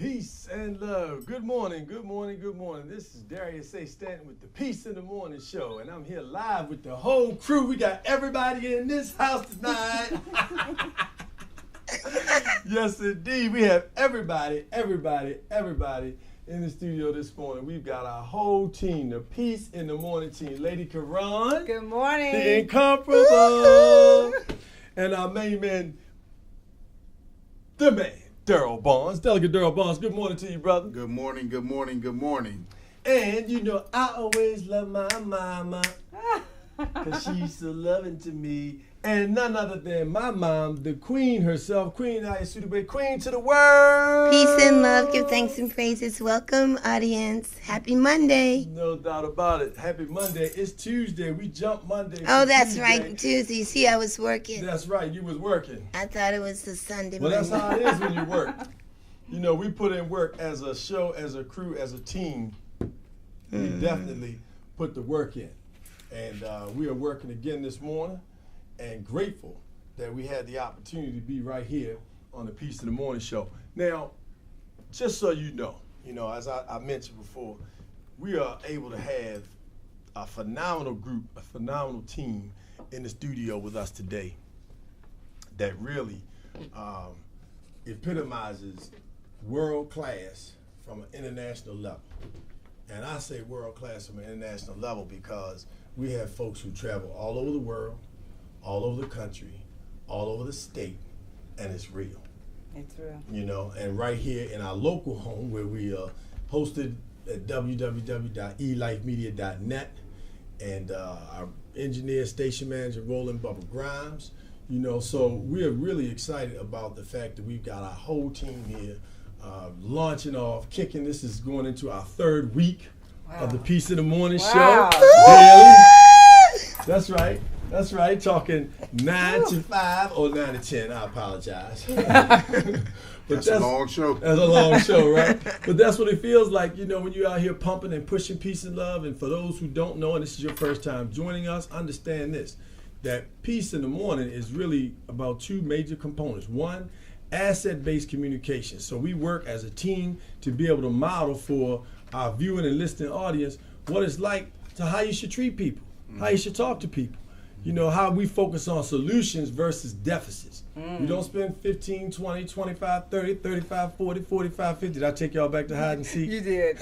Peace and love. Good morning, good morning, good morning. This is Darius A. Stanton with the Peace in the Morning Show, and I'm here live with the whole crew. We got everybody in this house tonight. Yes, indeed. We have everybody in the studio this morning. We've got our whole team, the Peace in the Morning team. Lady Karan. Good morning. The Incomparable. And our main man, the man, Daryl Barnes. Delegate Daryl Barnes, good morning to you, brother. Good morning, good morning, good morning. And you know, I always love my mama, because she's so loving to me. And none other than my mom, the queen herself, Queen Ayasudube, queen to the world. Peace and love, give thanks and praises. Welcome, audience. Happy Monday. No doubt about it. Happy Monday. It's Tuesday. We jumped Monday. Oh, that's Tuesday. right, Tuesday. You see, I was working. That's right. You was working. I thought it was the Sunday Well, Monday. that's how it is when you work. You know, we put in work as a show, as a crew, as a team. We definitely put the work in. And we are working again this morning and grateful that we had the opportunity to be right here on the Peace in the Morning Show. Now, just so you know, as I mentioned before, we are able to have a phenomenal group, a phenomenal team in the studio with us today that really epitomizes world class from an international level. And I say world class from an international level because we have folks who travel all over the world, all over the country, all over the state, and it's real. It's real. You know, and right here in our local home where we are hosted at www.elifemedia.net, and our engineer, station manager, Roland Bubba Grimes. You know, so we're really excited about the fact that we've got our whole team here launching off, kicking. This is going into our third week of the Peace in the Morning Show. Daily. That's right. That's right. Talking 9 to 5 or 9 to 10. I apologize. But that's a long show. That's a long show, right? But that's what it feels like, when you're out here pumping and pushing peace and love. And for those who don't know, and this is your first time joining us, understand this, that Peace in the Morning is really about two major components. One, asset-based communication. So we work as a team to be able to model for our viewing and listening audience what it's like to how you should treat people, how you should talk to people. How we focus on solutions versus deficits. You don't spend 15, 20, 25, 30, 35, 40, 45, 50. Did I take y'all back to hide and seek? You did.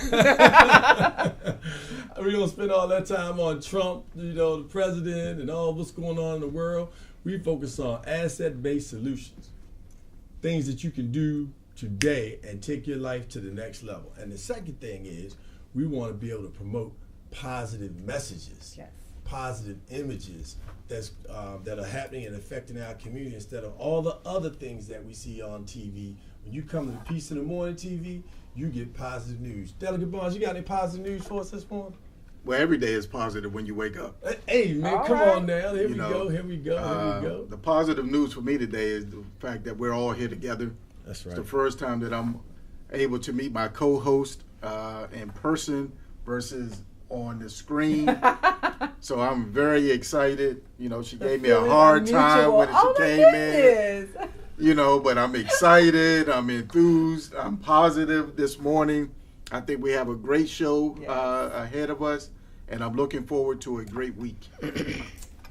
We don't spend all that time on Trump, the president, and all what's going on in the world. We focus on asset-based solutions, things that you can do today and take your life to the next level. And the second thing is we want to be able to promote positive messages. Yes. Positive images that are happening and affecting our community instead of all the other things that we see on TV. When you come to the Peace in the Morning TV, you get positive news. Delegate Barnes, you got any positive news for us this morning? Well, every day is positive when you wake up. Hey, man, all come right. on now. Here we go. The positive news for me today is the fact that we're all here together. That's right. It's the first time that I'm able to meet my co-host in person versus on the screen. So I'm very excited. She gave me a hard time when she came in. But I'm excited. I'm enthused. I'm positive this morning. I think we have a great show ahead of us, and I'm looking forward to a great week.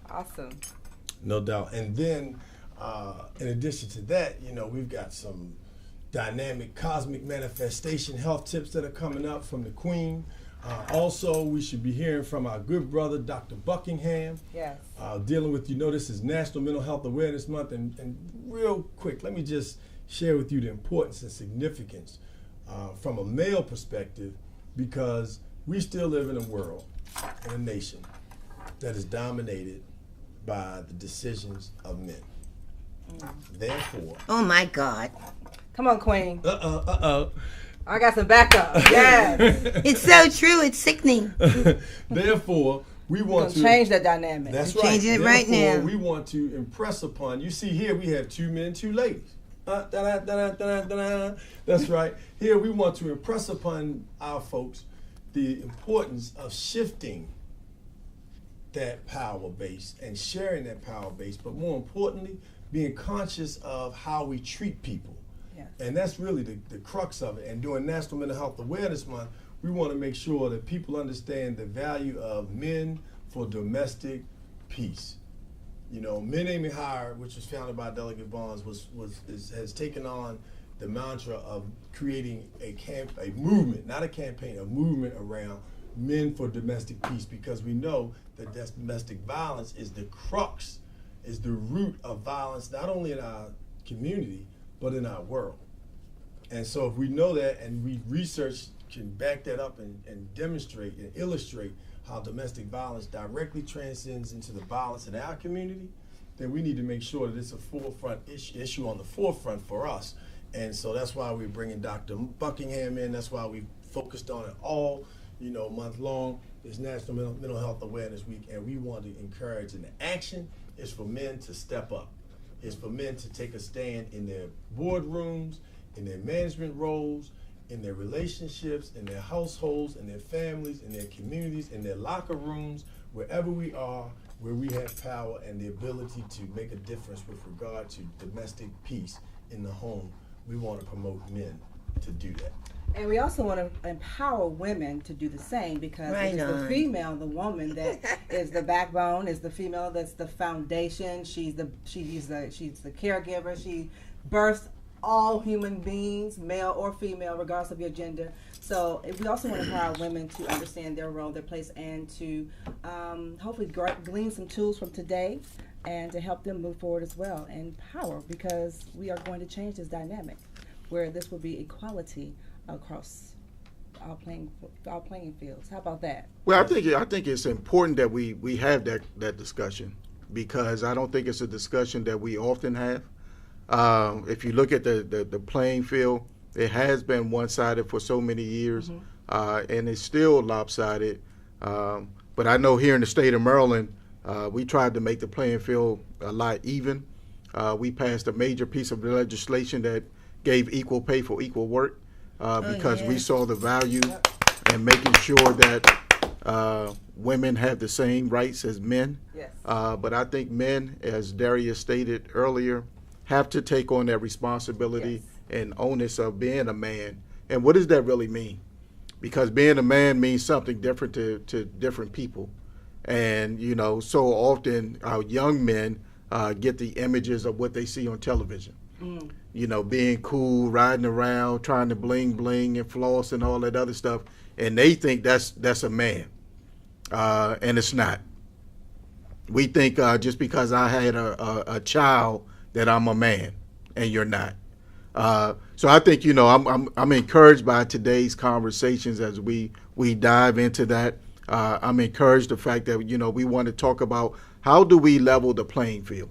Awesome. No doubt. And then, in addition to that, we've got some dynamic cosmic manifestation health tips that are coming up from the Queen. Also, we should be hearing from our good brother, Dr. Buckingham. Yes. Dealing with, this is National Mental Health Awareness Month. And real quick, let me just share with you the importance and significance from a male perspective, because we still live in a world, in a nation, that is dominated by the decisions of men. Therefore. Oh, my God. Come on, Queen. Uh-oh. I got some backup. Yes. It's so true. It's sickening. Therefore, we want to change that dynamic. That's We're right. changing it right Therefore, now. we want to impress upon you. See, here we have 2 men, 2 ladies. That's right. Here we want to impress upon our folks the importance of shifting that power base and sharing that power base, but more importantly, being conscious of how we treat people. Yes. And that's really the crux of it. And during National Mental Health Awareness Month, we want to make sure that people understand the value of men for domestic peace. You know, Men Aiming Higher, which was founded by Delegate Barnes, has taken on the mantra of creating a movement, not a campaign, a movement around men for domestic peace, because we know that domestic violence is the crux, is the root of violence, not only in our community, but in our world. And so if we know that, and we research can back that up and demonstrate and illustrate how domestic violence directly transcends into the violence in our community, then we need to make sure that it's a forefront issue on the forefront for us. And so that's why we're bringing Dr. Buckingham in. That's why we focused on it all, month long. It's National Mental Health Awareness Week, and we want to encourage, and the action is for men to step up. It's for men to take a stand in their boardrooms, in their management roles, in their relationships, in their households, in their families, in their communities, in their locker rooms, wherever we are, where we have power and the ability to make a difference with regard to domestic peace in the home. We want to promote men to do that. And we also want to empower women to do the same, because Right it is on. the female, the woman, that is the backbone, is the female that's the foundation. She's the caregiver. She births all human beings, male or female, regardless of your gender. So we also want to empower women to understand their role, their place, and to hopefully glean some tools from today and to help them move forward as well. And power, because we are going to change this dynamic where this will be equality across our playing fields. How about that? Well, I think it's important that we have that discussion, because I don't think it's a discussion that we often have. If you look at the playing field, it has been one-sided for so many years, and it's still lopsided. But I know here in the state of Maryland, we tried to make the playing field a lot even. We passed a major piece of legislation that gave equal pay for equal work, because we saw the value in making sure that women have the same rights as men. Yes. But I think men, as Darius stated earlier, have to take on that responsibility and onus of being a man. And what does that really mean? Because being a man means something different to different people. And, so often our young men get the images of what they see on television. Being cool, riding around, trying to bling bling and floss and all that other stuff. And they think that's a man. And it's not. We think just because I had a child that I'm a man, and you're not. So I think I'm encouraged by today's conversations as we dive into that. I'm encouraged the fact that we want to talk about how do we level the playing field,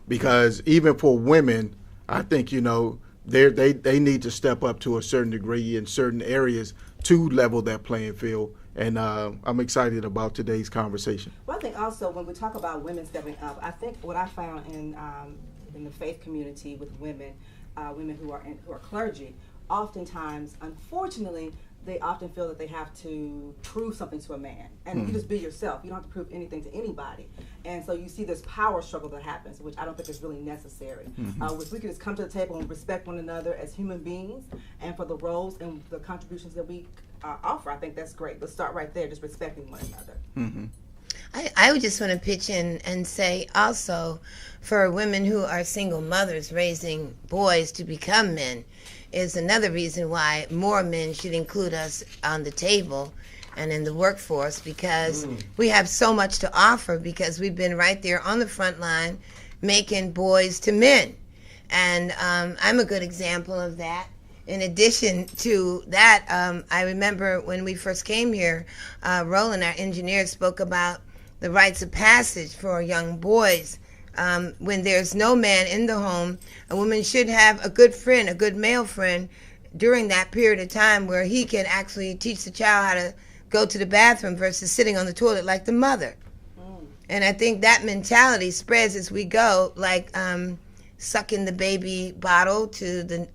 because even for women, I think they need to step up to a certain degree in certain areas to level that playing field. And I'm excited about today's conversation. Well, I think also when we talk about women stepping up, I think what I found in the faith community with women who are clergy, oftentimes, unfortunately, they often feel that they have to prove something to a man. And you just be yourself. You don't have to prove anything to anybody. And so you see this power struggle that happens, which I don't think is really necessary. If we could just come to the table and respect one another as human beings, and for the roles and the contributions that we offer, I think that's great. Let's start right there, just respecting one another. I would just want to pitch in and say also, for women who are single mothers raising boys to become men, is another reason why more men should include us on the table and in the workforce, because we have so much to offer, because we've been right there on the front line making boys to men. And I'm a good example of that. In addition to that, I remember when we first came here, Roland, our engineer, spoke about the rites of passage for young boys. When there's no man in the home, a woman should have a good friend, a good male friend, during that period of time where he can actually teach the child how to go to the bathroom versus sitting on the toilet like the mother. And I think that mentality spreads as we go, like sucking the baby bottle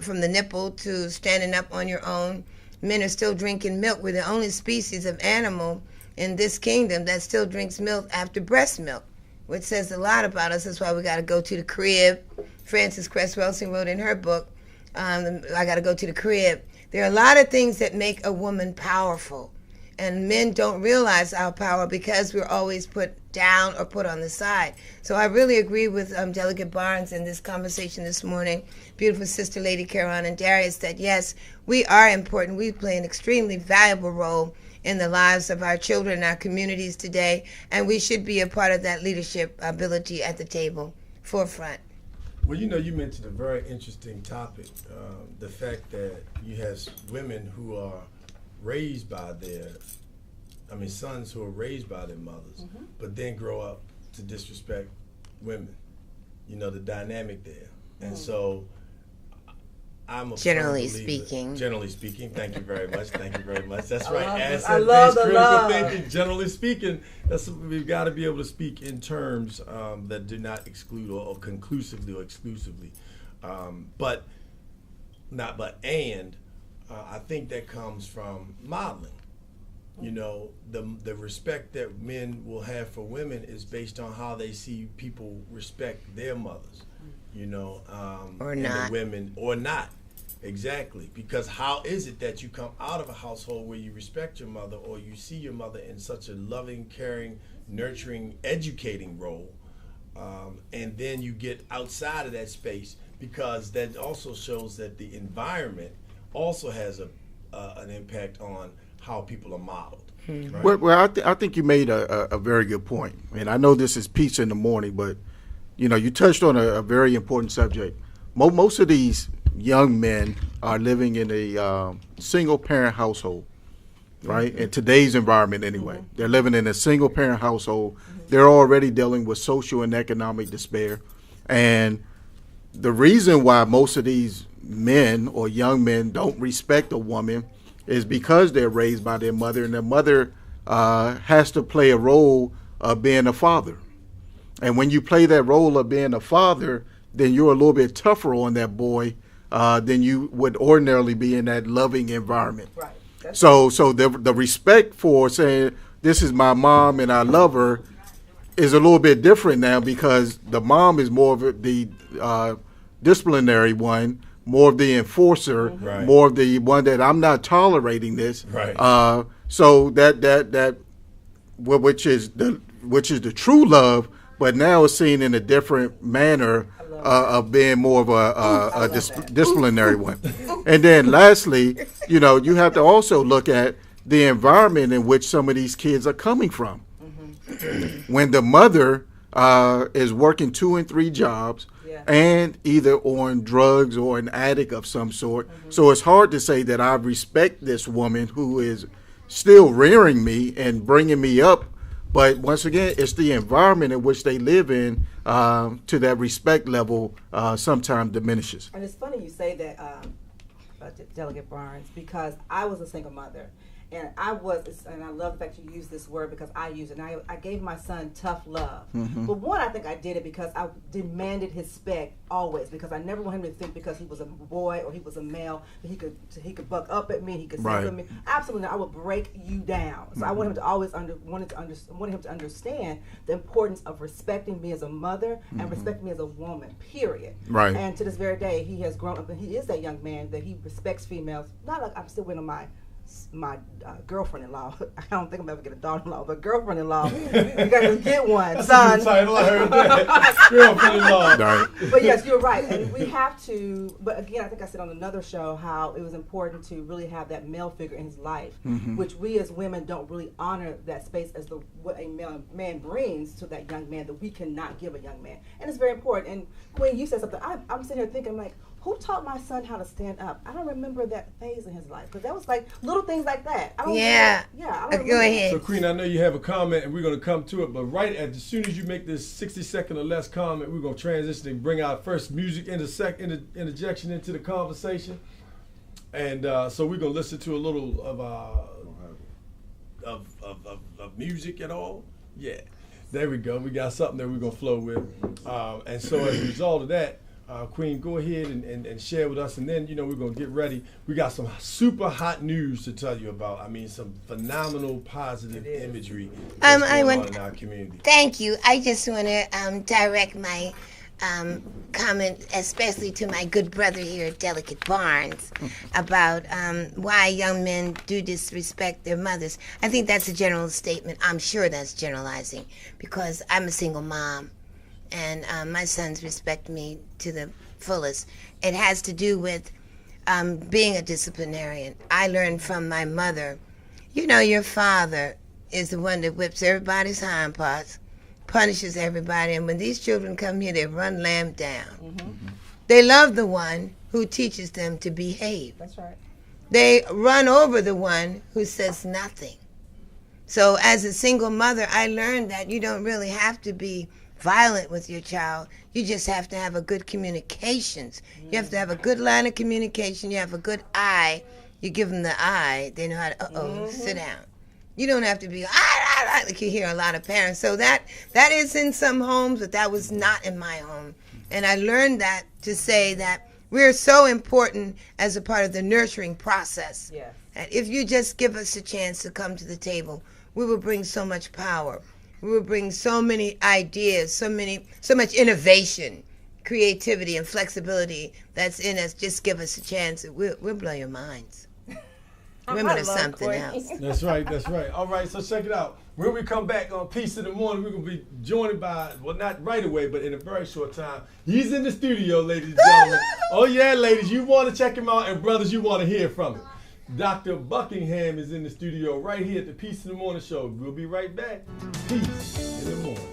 from the nipple to standing up on your own. Men are still drinking milk. We're the only species of animal in this kingdom that still drinks milk after breast milk, which says a lot about us. That's why we got to go to the crib. Frances Cress Welsing wrote in her book, I got to go to the crib. There are a lot of things that make a woman powerful. And men don't realize our power because we're always put down or put on the side. So I really agree with Delegate Barnes in this conversation this morning, beautiful sister Lady Caroline and Darius, that yes, we are important. We play an extremely valuable role in the lives of our children and our communities today, and we should be a part of that leadership ability at the table, forefront. Well, you mentioned a very interesting topic, the fact that you have women who are raised by sons who are raised by their mothers, but then grow up to disrespect women. The dynamic there. And so I'm a Generally firm believer- speaking. Generally speaking, thank you very much. Thank you very much. That's right. I love the Asset-based love. critical thinking. Generally speaking, we've got to be able to speak in terms that do not exclude or conclusively or exclusively. I think that comes from modeling. The respect that men will have for women is based on how they see people respect their mothers. Or and not. the women or not. Exactly. Because how is it that you come out of a household where you respect your mother or you see your mother in such a loving, caring, nurturing, educating role, and then you get outside of that space, because that also shows that the environment also has an impact on how people are modeled. Right? Well, I think you made a very good point. And I know this is pizza in the morning, but you touched on a very important subject. Most of these young men are living in a single parent household, right? In today's environment anyway. They're living in a single parent household. They're already dealing with social and economic despair. And the reason why most of these men or young men don't respect a woman is because they're raised by their mother, and their mother has to play a role of being a father. And when you play that role of being a father, then you're a little bit tougher on that boy than you would ordinarily be in that loving environment. Right. So the respect for saying, this is my mom and I love her, is a little bit different now, because the mom is more of the disciplinary one, more of the enforcer, Right. more of the one that I'm not tolerating this. Right. So that which is the true love, but now it's seen in a different manner of being more of a disciplinary one. And then lastly, you have to also look at the environment in which some of these kids are coming from. When the mother is working 2 and 3 jobs, and either on drugs or an addict of some sort. So it's hard to say that I respect this woman who is still rearing me and bringing me up. But once again, it's the environment in which they live in to that respect level sometimes diminishes. And it's funny you say that, Delegate Barnes, because I was a single mother. And I love the fact you use this word, because I use it. And I gave my son tough love. But one, I think I did it because I demanded his respect always, because I never want him to think because he was a boy or he was a male that he could buck up at me, he could say Right. to me. Absolutely not. I would break you down. So I want him to always wanted him to understand the importance of respecting me as a mother and respecting me as a woman. Period. Right. And to this very day, he has grown up, and he is that young man that he respects females. Not like I'm still waiting on my girlfriend-in-law. I don't think I'm ever get a daughter-in-law, but girlfriend-in-law. You gotta get one, son. That's a new title. I heard that. Girlfriend-in-law. Right. But yes, you're right, and we have to. But again, I think I said on another show how it was important to really have that male figure in his life, which we as women don't really honor that space as what a man brings to that young man that we cannot give a young man, and it's very important. And Queen, you said something. I'm sitting here thinking like, who taught my son how to stand up? I don't remember that phase in his life, because that was like little things like that. I don't Yeah. remember, I don't Go remember. ahead. So, Queen, I know you have a comment, and we're going to come to it. But as soon as you make this 60-second or less comment, we're going to transition and bring our first music interjection into the conversation. And so we're going to listen to a little of music at all. Yeah, there we go. We got something that we're going to flow with. And so as a result of that, Queen, go ahead and share with us, and then we're gonna get ready. We got some super hot news to tell you about. I mean, some phenomenal positive imagery that's going on in our community. Thank you. I just want to direct my comment, especially to my good brother here, Delicate Barnes, about why young men do disrespect their mothers. I think that's a general statement. I'm sure that's generalizing because I'm a single mom and my sons respect me to the fullest. It has to do with being a disciplinarian. I learned from my mother, you know, your father is the one that whips everybody's hind parts, punishes everybody, and when these children come here, they run lamb down. Mm-hmm. They love the one who teaches them to behave. That's right. They run over the one who says nothing. So as a single mother, I learned that you don't really have to be violent with your child. You just have to have a good communications. You have to have a good line of communication. You have a good eye. You give them the eye, they know how to, sit down. You don't have to be, like you hear a lot of parents. So that is in some homes, but that was not in my home. And I learned that to say that we're so important as a part of the nurturing process. Yes. And if you just give us a chance to come to the table, we will bring so much power. We will bring so many ideas, so much innovation, creativity, and flexibility that's in us. Just give us a chance. We'll blow your minds. Women are something else. That's right, that's right. All right, so check it out. When we come back on Peace in the Morning, we're going to be joined by, well, not right away, but in a very short time. He's in the studio, ladies and gentlemen. Oh, yeah, ladies, you want to check him out, and brothers, you want to hear from him. Dr. Buckingham is in the studio right here at the Peace in the Morning show. We'll be right back. Peace in the Morning.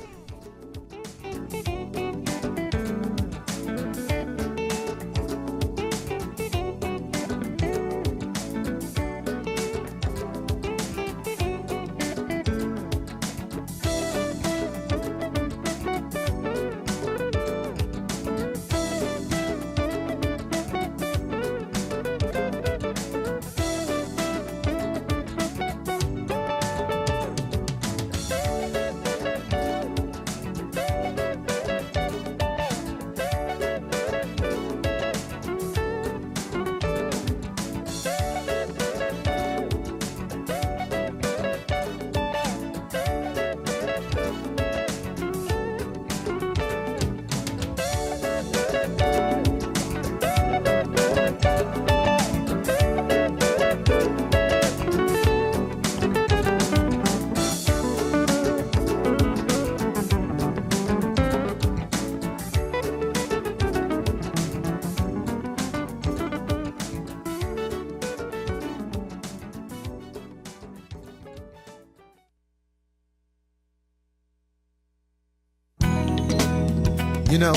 You know,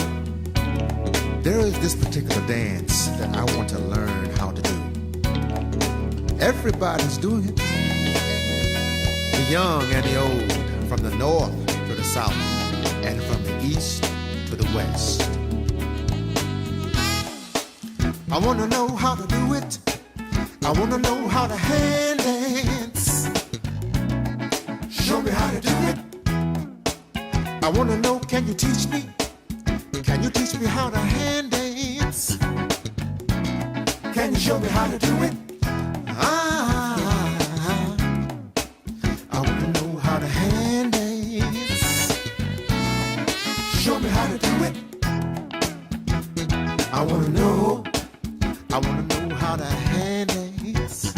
there is this particular dance that I want to learn how to do. Everybody's doing it. The young and the old, from the north to the south, and from the east to the west. I want to know how to do it. I want to know how to hand dance. Show me how to do it. I want to know, can you teach me? Can you teach me how to hand dance? Can you show me how to do it? I want to know how to hand dance. Show me how to do it. I want to know how to hand dance.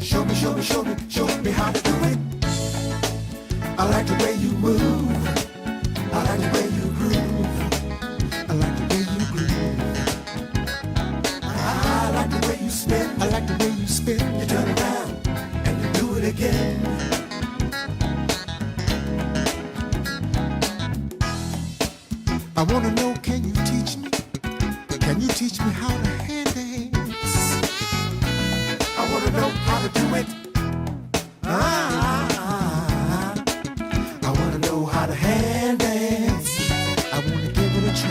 Show me how to do it. I like the way you move. I like the way you groove. I like the way you groove. I like the way you spin. I like the way you spin. You turn around and you do it again. I want to know, can you teach me? Can you teach me how to hand dance? I want to know how to do it. I want to know how to hand dance. I want to give it a try.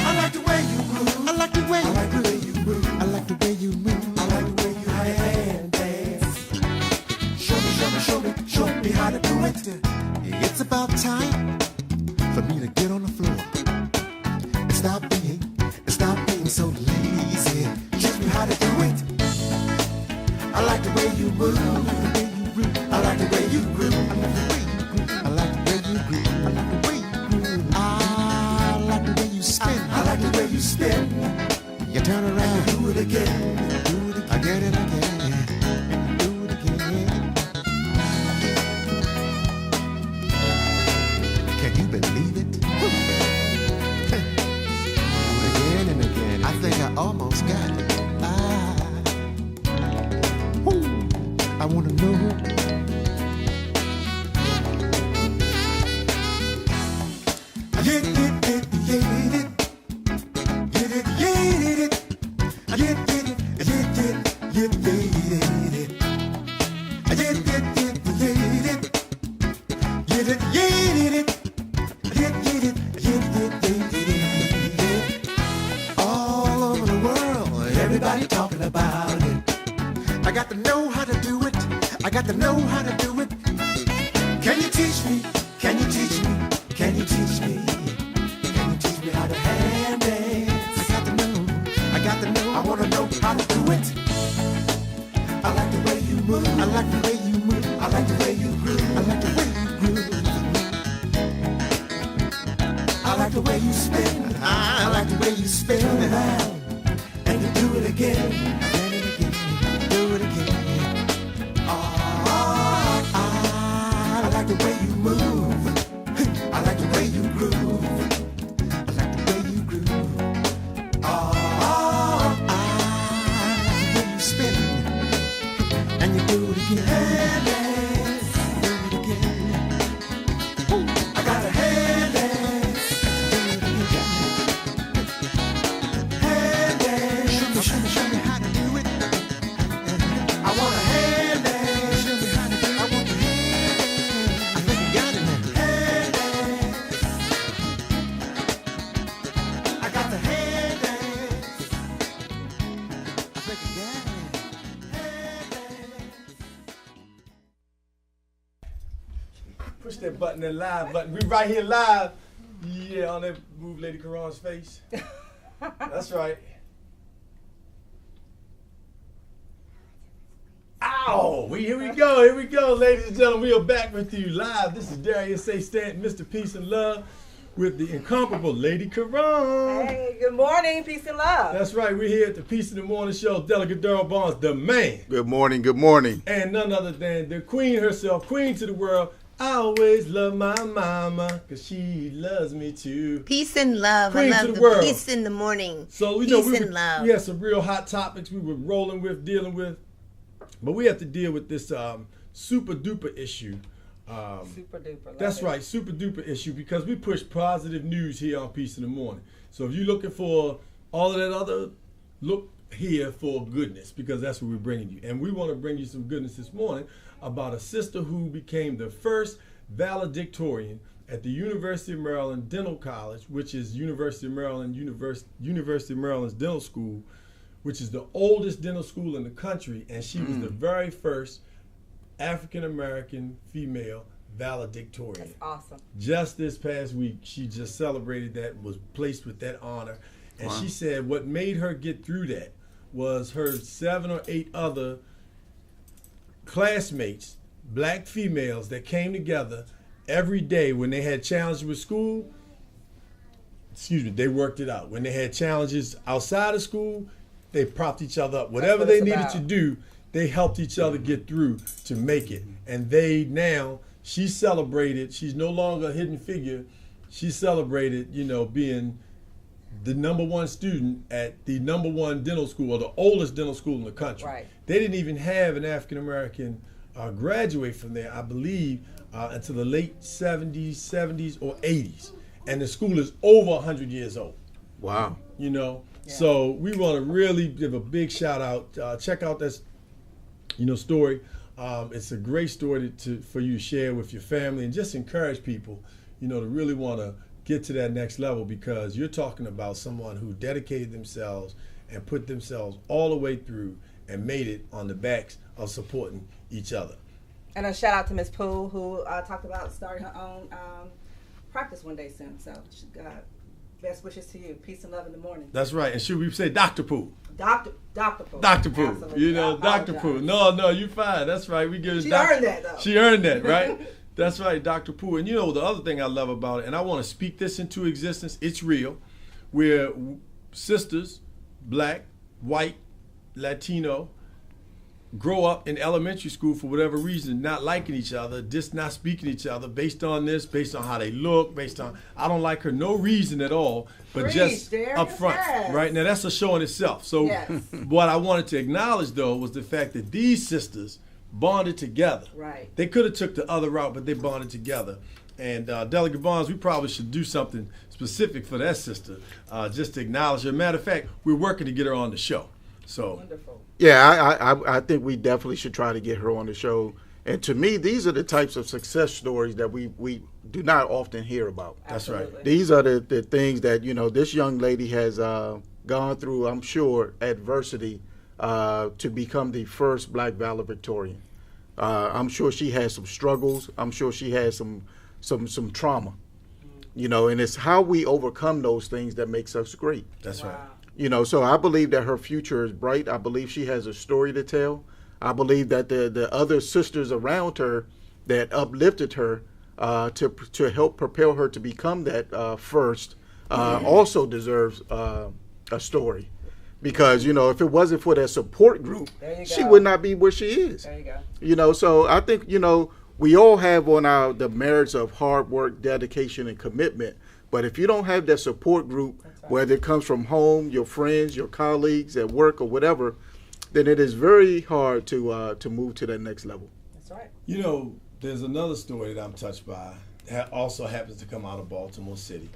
I like the way you move. I like the way you move. I like the way you move. I like the way you hand dance. Show me how to do it. It's about time for me to get on the floor. Stop being so lazy. Teach me how to do it. I like the way you move. I like the way you groove. I like the way you groove. I like the way you groove. I like you spin. You turn around, do it again, do it again and again, do it again. Can you believe it? Do it again and again. I think I almost got it. I wanna know. All over the world, everybody talking about it. I got to know how to do it. I got to know how to do it. Can you teach me? Can you teach me? Can you teach me? Can you teach me how to hand dance? I got to know. I got to know. I want to know how to do it. I like the way you move. I like the way you move. I like the way you groove. I like the way you groove. I like the way you spin. I like the way you spin around. And you do it again. Again and again. Do it again. I like the way you move. I like the way you groove. I like the way you groove. I like the way you spin. And you do it again. Do it again. I got a hand dance. Do it again. Hand dance. Show me how to do it. I want a hand dance. Show me how to do it. I want a hand dance. I think you got it now. Hand dance. I got the hand dance. I think you got it. Hand dance. Push that button, that live button. We right here live. Yeah, on that move Lady Karan's face. That's right. Ow! Here we go, ladies and gentlemen. We are back with you live. This is Darius A. Stanton, Mr. Peace and Love, with the incomparable Lady Karan. Hey, good morning, peace and love. That's right. We're here at the Peace in the Morning Show. Delegate Daryl Barnes, the man, Good morning, good morning. and none other than the queen herself, queen to the world. I always love my mama, because she loves me too. Peace and love. Queen I to love the the world. peace in the morning. So, peace and love. We had some real hot topics we were rolling with, dealing with. But we have to deal with this super duper issue. Super duper. Love That's it. right, super duper issue, because we push positive news here on Peace in the Morning. So if you're looking for all of that other, look here for goodness, because that's what we're bringing you. And we want to bring you some goodness this morning about a sister who became the first valedictorian at the University of Maryland Dental College, which is University of Maryland's dental school, which is the oldest dental school in the country, and she was the very first African-American female valedictorian. That's awesome. Just this past week, she just celebrated that, was placed with that honor. And she said what made her get through that was her 7 or 8 other classmates, black females, that came together every day when they had challenges with school. They worked it out. When they had challenges outside of school, they propped each other up. Whatever what they it's needed about. to do, they helped each other get through to make it. And she celebrated, she's no longer a hidden figure. She celebrated, being the #1 student at the #1 dental school, or the oldest dental school in the country. Right. They didn't even have an African American graduate from there, I believe, until the late 70s or 80s. And the school is over 100 years old. Wow. So we want to really give a big shout out. Check out this, story. It's a great story for you to share with your family, and just encourage people, to really want to get to that next level, because you're talking about someone who dedicated themselves and put themselves all the way through and made it on the backs of supporting each other. And a shout out to Miss Poole, who talked about starting her own practice one day soon. So best wishes to you. Peace and love in the morning. That's right. And should we say Dr. Poole? Dr. Poole. Dr. Poole. Absolutely. I Dr. apologize. Poole. No, you fine. That's right. We give She earned that, though. She earned that, right? That's right, Dr. Poole. And the other thing I love about it, and I want to speak this into existence, it's real, where sisters, black, white, Latino, grow up in elementary school for whatever reason, not liking each other, just not speaking to each other based on this, based on how they look, based on, I don't like her, no reason at all, but Preach, just Darius, up front, yes. right? Now that's a show in itself. So Yes. what I wanted to acknowledge though was the fact that these sisters bonded together. Right. They could have took the other route, but they bonded together. And Delegate Barnes, we probably should do something specific for that sister, just to acknowledge her. Matter of fact, we're working to get her on the show. So Wonderful. Yeah, I think we definitely should try to get her on the show. And to me, these are the types of success stories that we do not often hear about. that's right. Absolutely. These are the things that, this young lady has gone through, I'm sure, adversity to become the first black valedictorian. I'm sure she has some struggles. I'm sure she has some trauma. And it's how we overcome those things that makes us great. That's right. So I believe that her future is bright. I believe she has a story to tell. I believe that the other sisters around her that uplifted her to help propel her to become that first also deserves a story. Because, if it wasn't for that support group, There you she go. would not be where she is. There you go. So I think, we all have on the merits of hard work, dedication, and commitment. But if you don't have that support group, whether it comes from home, your friends, your colleagues at work, or whatever, then it is very hard to move to that next level. That's right. There's another story that I'm touched by. Also happens to come out of Baltimore City,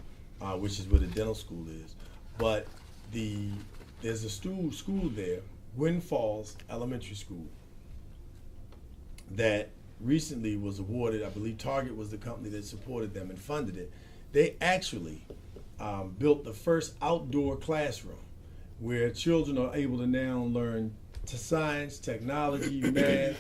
which is where the dental school is. But there's a school there, Gwynn Falls Elementary School, that recently was awarded, I believe Target was the company that supported them and funded it. They actually built the first outdoor classroom where children are able to now learn science, technology, math,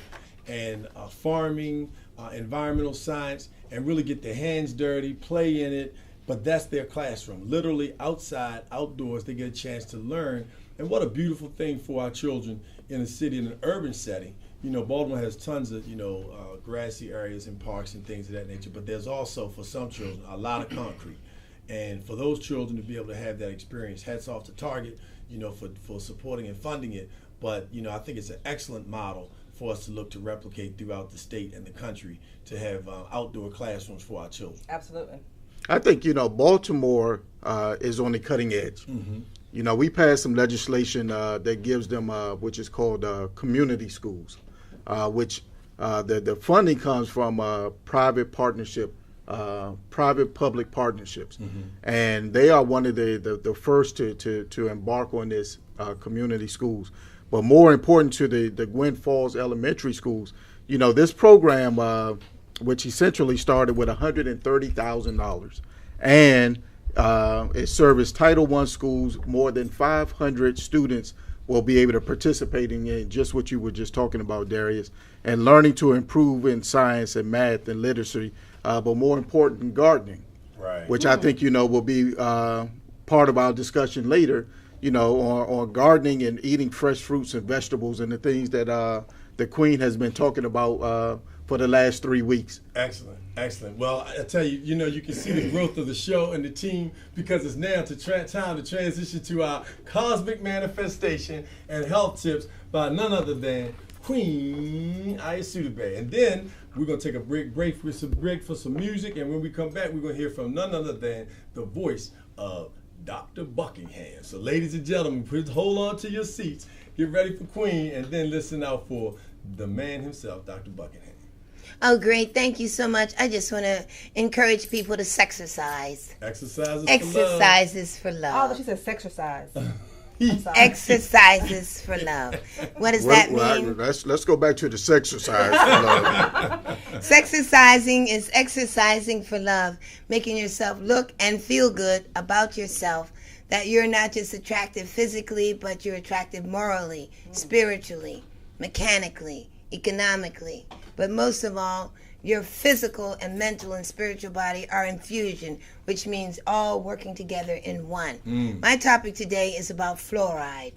and farming, environmental science, and really get their hands dirty, play in it. But that's their classroom. Literally outside, outdoors, they get a chance to learn. And what a beautiful thing for our children in a city, in an urban setting. Baltimore has tons of, grassy areas and parks and things of that nature, but there's also, for some children, a lot of concrete. And for those children to be able to have that experience, hats off to Target, for supporting and funding it. But, I think it's an excellent model for us to look to replicate throughout the state and the country to have outdoor classrooms for our children. Absolutely. I think, Baltimore is on the cutting edge. Mm-hmm. We passed some legislation that gives them, which is called community schools, which the funding comes from private partnership, private-public partnerships. Mm-hmm. And they are one of the first to embark on this community schools. But more important to the Gwynn Falls Elementary Schools, this program, which essentially started with $130,000, and it serviced Title I schools. More than 500 students will be able to participate in just what you were just talking about, Darius, and learning to improve in science and math and literacy, but more important, gardening, Right. which I think, will be part of our discussion later, on gardening and eating fresh fruits and vegetables and the things that the Queen has been talking about for the last 3 weeks. Excellent, excellent. Well, I tell you, you can see the growth of the show and the team because it's now time to transition to our cosmic manifestation and health tips by none other than Queen Ayasudabe. And then we're going to take a break for some music, and when we come back, we're going to hear from none other than the voice of Dr. Buckingham. So ladies and gentlemen, hold on to your seats, get ready for Queen, and then listen out for the man himself, Dr. Buckingham. Oh, great. Thank you so much. I just want to encourage people to sexercise. Exercises for Oh, love. she said sexercising. for love. Exercises for love. What does that mean? Let's go back to the sexercise. Sexercising is exercising for love, making yourself look and feel good about yourself, that you're not just attractive physically, but you're attractive morally, spiritually, mechanically, economically. But most of all, your physical and mental and spiritual body are in fusion, which means all working together in one. My topic today is about fluoride.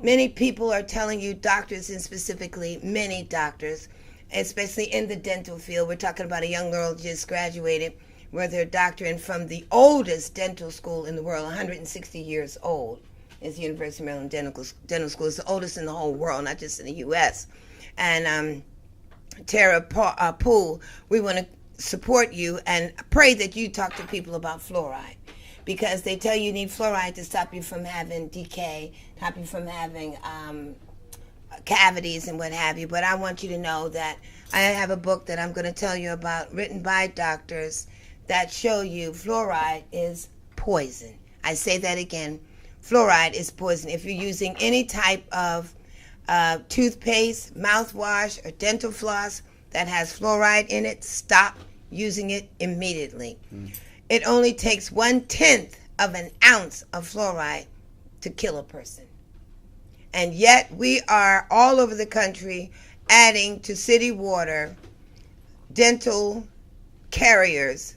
Many people are telling you, doctors and specifically many doctors, especially in the dental field. We're talking about a young girl just graduated where they're doctoring from the oldest dental school in the world, 160 years old. Is the University of Maryland Dental School. It's the oldest in the whole world, not just in the U.S. And Tara Poole, we want to support you and pray that you talk to people about fluoride, because they tell you need fluoride to stop you from having decay, stop you from having cavities and what have you. But I want you to know that I have a book that I'm going to tell you about, written by doctors, that show you fluoride is poison. I say that again. Fluoride is poison. If you're using any type of toothpaste, mouthwash, or dental floss that has fluoride in it, stop using it immediately. It only takes 1/10 of an ounce of fluoride to kill a person. And yet we are all over the country adding to city water dental carriers,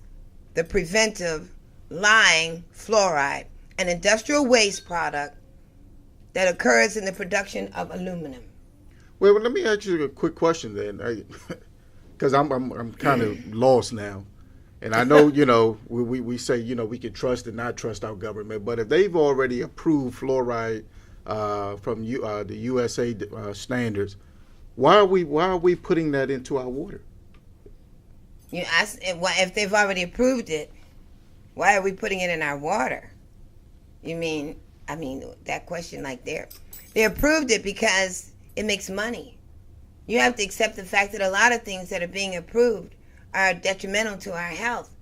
the preventive lying fluoride, an industrial waste product that occurs in the production of aluminum. Well, let me ask you a quick question then, because I'm kind of lost now, and I know we say we can trust and not trust our government, but if they've already approved fluoride from the USA standards, why are we putting that into our water? You ask if they've already approved it, why are we putting it in our water? You mean, that question like there. They approved it because it makes money. You have to accept the fact that a lot of things that are being approved are detrimental to our health,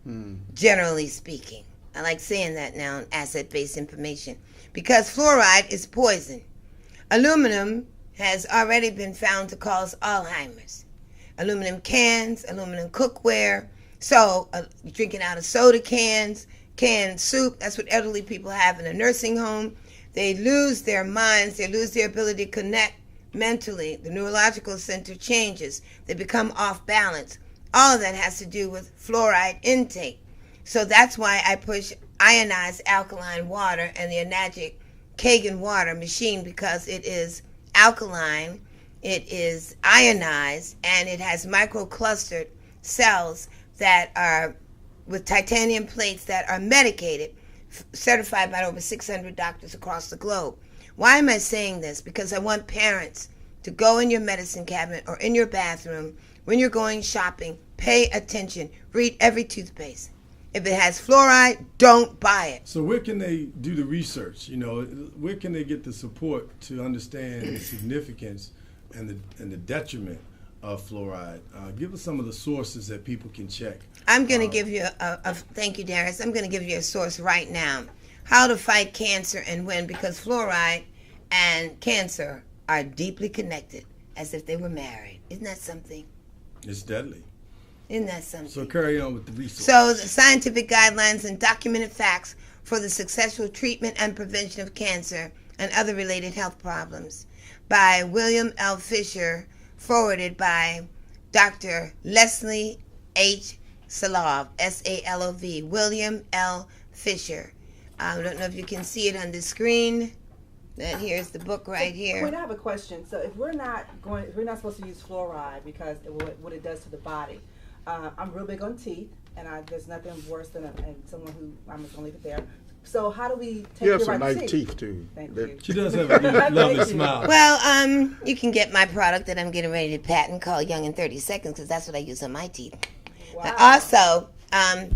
generally speaking. I like saying that now, asset-based information. Because fluoride is poison. Aluminum has already been found to cause Alzheimer's. Aluminum cans, aluminum cookware. So, drinking out of soda cans, canned soup, that's what elderly people have in a nursing home. They lose their minds, they lose their ability to connect mentally. The neurological center changes. They become off balance. All of that has to do with fluoride intake. So that's why I push ionized alkaline water and the Enagic Kagan water machine, because it is alkaline, it is ionized, and it has microclustered cells that are with titanium plates that are medicated, certified by over 600 doctors across the globe. Why am I saying this? Because I want parents to go in your medicine cabinet or in your bathroom when you're going shopping, pay attention, read every toothpaste. If it has fluoride, don't buy it. So where can they do the research? Where can they get the support to understand the significance and the detriment of fluoride? Give us some of the sources that people can check. I'm going to give you thank you, Darius. I'm going to give you a source right now. How to fight cancer and win, because fluoride and cancer are deeply connected, as if they were married. Isn't that something? It's deadly. Isn't that something? So carry on with the research. So the scientific guidelines and documented facts for the successful treatment and prevention of cancer and other related health problems by William L. Fisher, forwarded by Dr. Leslie H. Salov, S-A-L-O-V, William L. Fisher. I don't know if you can see it on the screen. And here's the book right here. Wait, I have a question. So if we're not supposed to use fluoride because what it does to the body. I'm real big on teeth, and there's nothing worse than someone who, I'm just going to leave it there. So how do we take You have care some of our nice teeth too. Thank you. She does have a lovely Thank you. smile. Well, you can get my product that I'm getting ready to patent called Young in 30 Seconds, because that's what I use on my teeth. Wow. Also,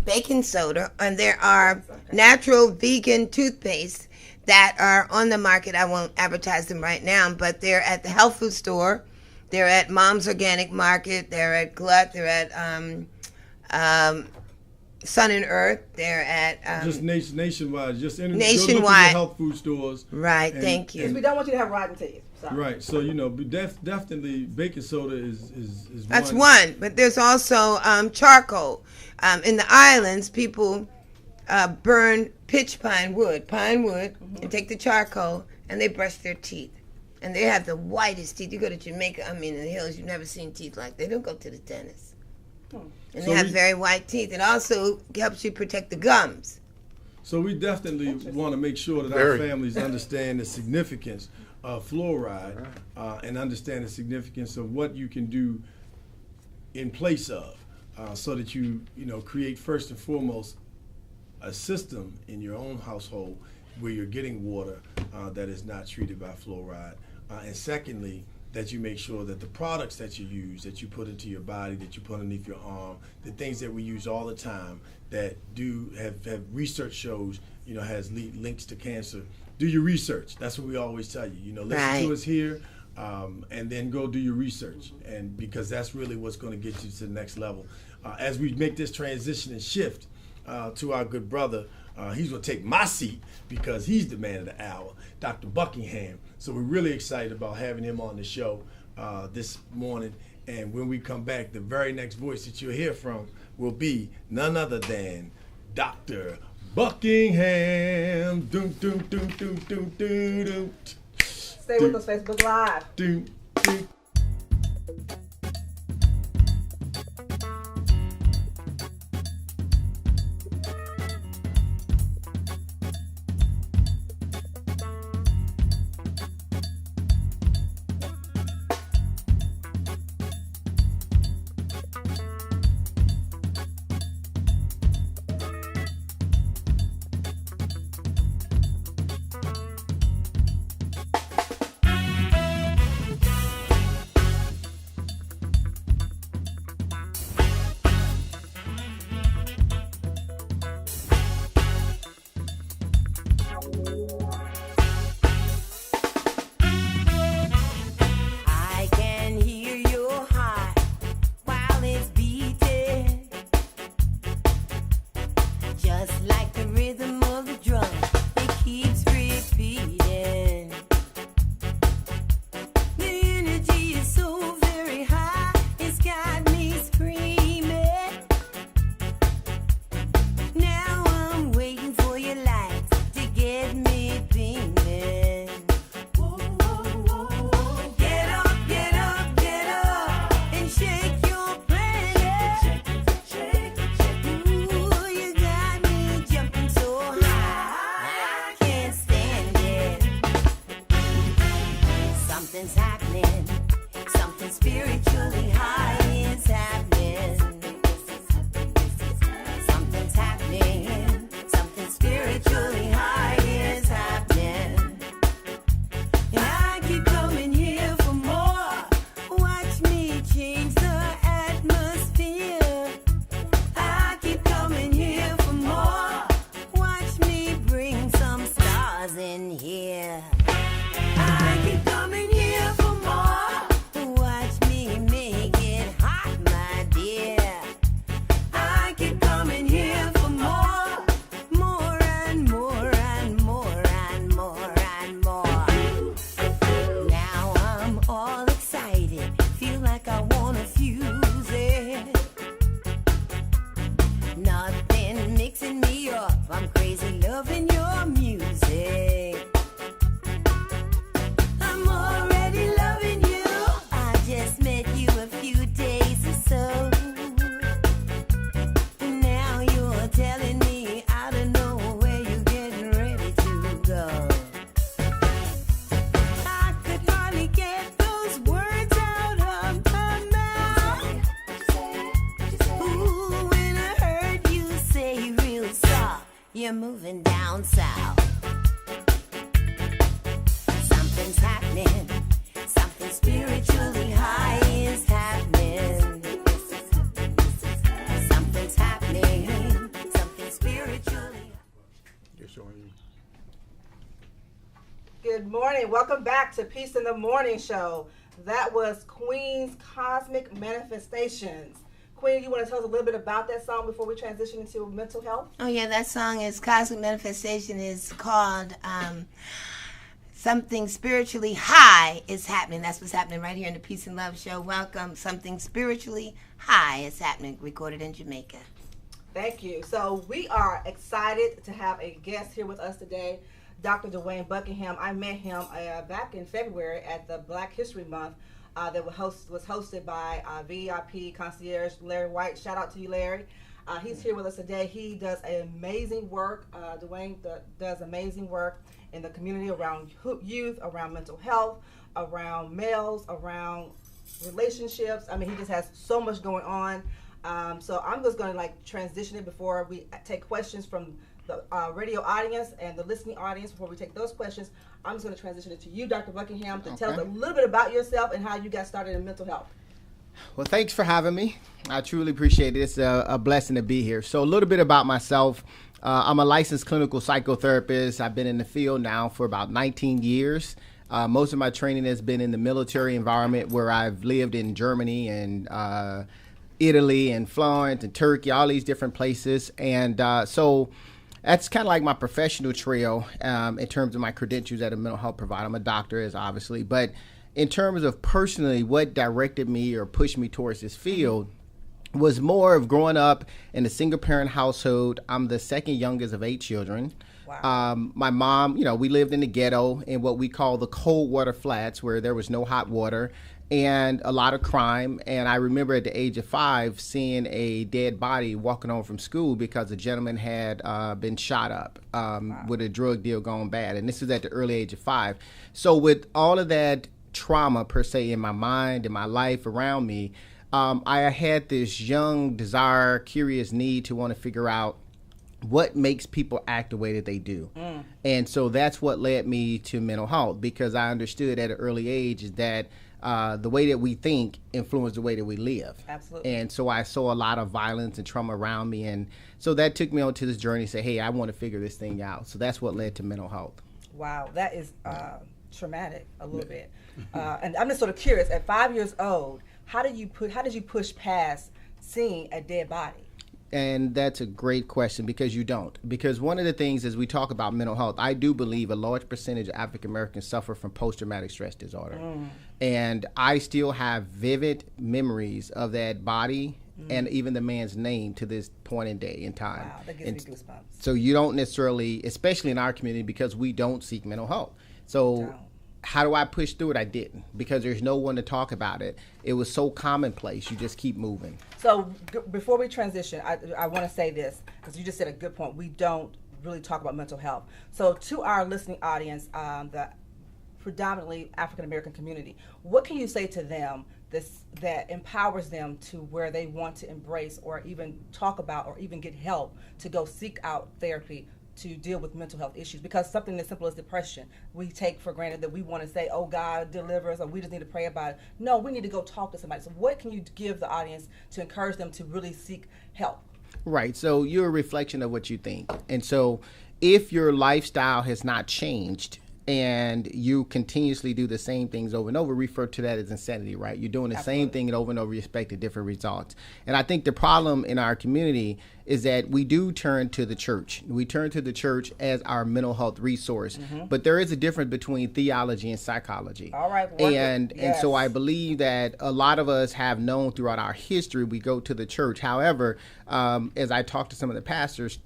baking soda, and there are natural vegan toothpaste that are on the market. I won't advertise them right now, but they're at the health food store. They're at Mom's Organic Market. They're at Glut. They're at Sun and Earth. They're at just nationwide. Just go look at nationwide. your health food stores. Right. and- Thank Because you. we don't want you to have rotten teeth. Sorry. Right. So definitely baking soda is That's one. But there's also charcoal. In the islands, people burn pitch pine wood, and take the charcoal, and they brush their teeth. And they have the whitest teeth. You go to Jamaica, in the hills, you've never seen teeth like that. They don't go to the dentist. And So they have we- very white teeth. It also helps you protect the gums. So we definitely want to make sure that Very. our families understand the significance of fluoride and understand the significance of what you can do in place of. so that you create first and foremost a system in your own household where you're getting water that is not treated by fluoride, and secondly, that you make sure that the products that you use, that you put into your body, that you put underneath your arm, the things that we use all the time that do have research shows, has links to cancer. Do your research. That's what we always tell you. Listen to us here, and then go do your research, and because that's really what's going to get you to the next level. As we make this transition and shift to our good brother, he's going to take my seat because he's the man of the hour, Dr. Buckingham. So we're really excited about having him on the show this morning. And when we come back, the very next voice that you'll hear from will be none other than Dr. Buckingham. Doom, doom, doom, doom, doom, doom, doom. Stay with us, Facebook Live. Doom, doom. I can hear your heart while it's beating, just like the rhythm of the drum. It keeps repeating. The energy is so very high, it's got me screaming. Now I'm waiting for your lights to get me beaming. Get up, get up, get up, and shake your planet. Ooh, you got me jumping so high, I can't stand it. Something's happening, something spiritually high is happening. Something's happening, something spiritually high is happening. And I keep coming here for more. Watch me change the atmosphere. I keep coming here for more. Watch me bring some stars in here. I keep coming here for more. Watch me make it hot, my dear. I keep coming here for more. More and more and more and more and more. Now I'm all excited, feel like I wanna fuse it. Nothing mixing me up, I'm crazy loving your music. I'm already loving you, I just met you a few days or so. Now you're telling me I don't know where you're getting ready to go. I could hardly get those words out of my mouth. Ooh, when I heard you say real soft, you're moving down south. Something's happening, something spiritually high is happening. Something's happening, something spiritually. You're showing you. Good morning. Welcome back to Peace in the Morning Show. That was Queen's Cosmic Manifestations. Queen, you want to tell us a little bit about that song before we transition into mental health? Oh yeah, that song is Cosmic Manifestation. Is called Something Spiritually High is Happening. That's what's happening right here in the Peace and Love Show. Welcome. Something Spiritually High is Happening. Recorded in Jamaica. Thank you. So we are excited to have a guest here with us today, Dr. Dwayne Buckingham. I met him back in February at the Black History Month that was hosted by VIP concierge Larry White. Shout out to you, Larry. He's here with us today. He does amazing work. Dwayne does amazing work in the community around youth, around mental health, around males, around relationships. I mean, he just has so much going on. So I'm just going to like transition it before we take questions from the radio audience and the listening audience. Before we take those questions, I'm just going to transition it to you, Dr. Buckingham, to tell us a little bit about yourself and how you got started in mental health. Well, thanks for having me. I truly appreciate it. It's a blessing to be here. So a little bit about myself. I'm a licensed clinical psychotherapist. I've been in the field now for about 19 years. Most of my training has been in the military environment, where I've lived in Germany and Italy and Florence and Turkey, all these different places. And so that's kind of like my professional trail in terms of my credentials as a mental health provider. I'm a doctor, as obviously. But in terms of personally what directed me or pushed me towards this field was more of growing up in a single parent household. I'm the second youngest of 8 children. Wow. My mom, we lived in the ghetto in what we call the cold water flats, where there was no hot water and a lot of crime. And I remember at the age of 5 seeing a dead body walking home from school because a gentleman had been shot up with a drug deal gone bad. And this was at the early age of 5. So with all of that trauma, per se, in my mind, in my life around me, I had this young desire, curious need to want to figure out what makes people act the way that they do. And so that's what led me to mental health, because I understood at an early age is that the way that we think influences the way that we live. Absolutely. And so I saw a lot of violence and trauma around me. And so that took me on to this journey to say, hey, I want to figure this thing out. So that's what led to mental health. Wow, that is traumatic a little bit. And I'm just sort of curious, at 5 years old, how did you push past seeing a dead body? And that's a great question, because you don't. Because one of the things as we talk about mental health, I do believe a large percentage of African Americans suffer from post-traumatic stress disorder. And I still have vivid memories of that body and even the man's name to this point in day in time. Wow, that gives me goosebumps. So you don't necessarily, especially in our community, because we don't seek mental health. So how do I push through it? I didn't, because there's no one to talk about it. It was so commonplace. You just keep moving. So before we transition, I want to say this, because you just said a good point. We don't really talk about mental health. So to our listening audience, the predominantly African American community, what can you say to them that empowers them to where they want to embrace or even talk about or even get help to go seek out therapy to deal with mental health issues? Because something as simple as depression, we take for granted that we want to say, oh, God, deliver us, or we just need to pray about it. No, we need to go talk to somebody. So what can you give the audience to encourage them to really seek help? Right. So you're a reflection of what you think. And so if your lifestyle has not changed and you continuously do the same things over and over, refer to that as insanity, right? You're doing the same thing over and over, you expect different results. And I think the problem in our community is that we do turn to the church. We turn to the church as our mental health resource. But there is a difference between theology and psychology. All right. And so I believe that a lot of us have known throughout our history, we go to the church. However, as I talk to some of the pastors,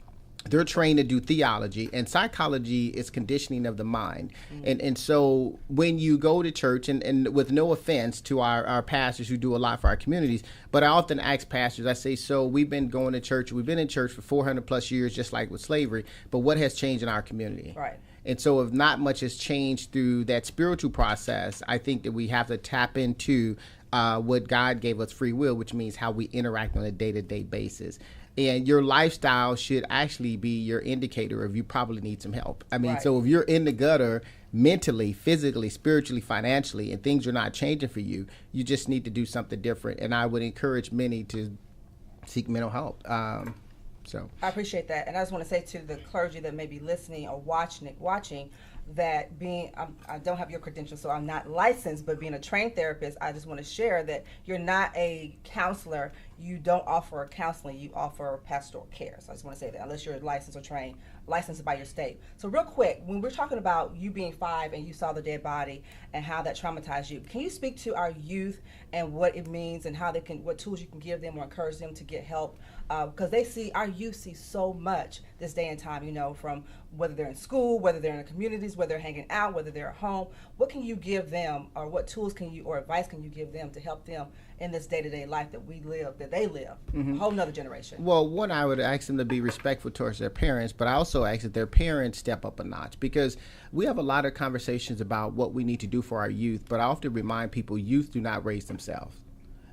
they're trained to do theology, and psychology is conditioning of the mind. And so when you go to church, and with no offense to our pastors who do a lot for our communities, but I often ask pastors, I say, so we've been going to church, we've been in church for 400 plus years, just like with slavery, but what has changed in our community? Right. And so if not much has changed through that spiritual process, I think that we have to tap into what God gave us free will, which means how we interact on a day-to-day basis. And your lifestyle should actually be your indicator of you probably need some help. I mean, so if you're in the gutter mentally, physically, spiritually, financially, and things are not changing for you, you just need to do something different. And I would encourage many to seek mental health. So I appreciate that. And I just want to say to the clergy that may be listening or watching that I don't have your credentials, so I'm not licensed, but being a trained therapist, I just want to share that you're not a counselor. You don't offer counseling, you offer pastoral care. So I just want to say that, unless you're licensed or trained, licensed by your state. So real quick, when we're talking about you being 5 and you saw the dead body and how that traumatized you, can you speak to our youth and what it means and how they can, what tools you can give them or encourage them to get help? Because our youth see so much this day and time, from whether they're in school, whether they're in the communities, whether they're hanging out, whether they're at home. What can you give them, or what tools or advice can you give them to help them in this day-to-day life that they live, a whole nother generation? Well, one, I would ask them to be respectful towards their parents, but I also ask that their parents step up a notch, because we have a lot of conversations about what we need to do for our youth, but I often remind people youth do not raise themselves.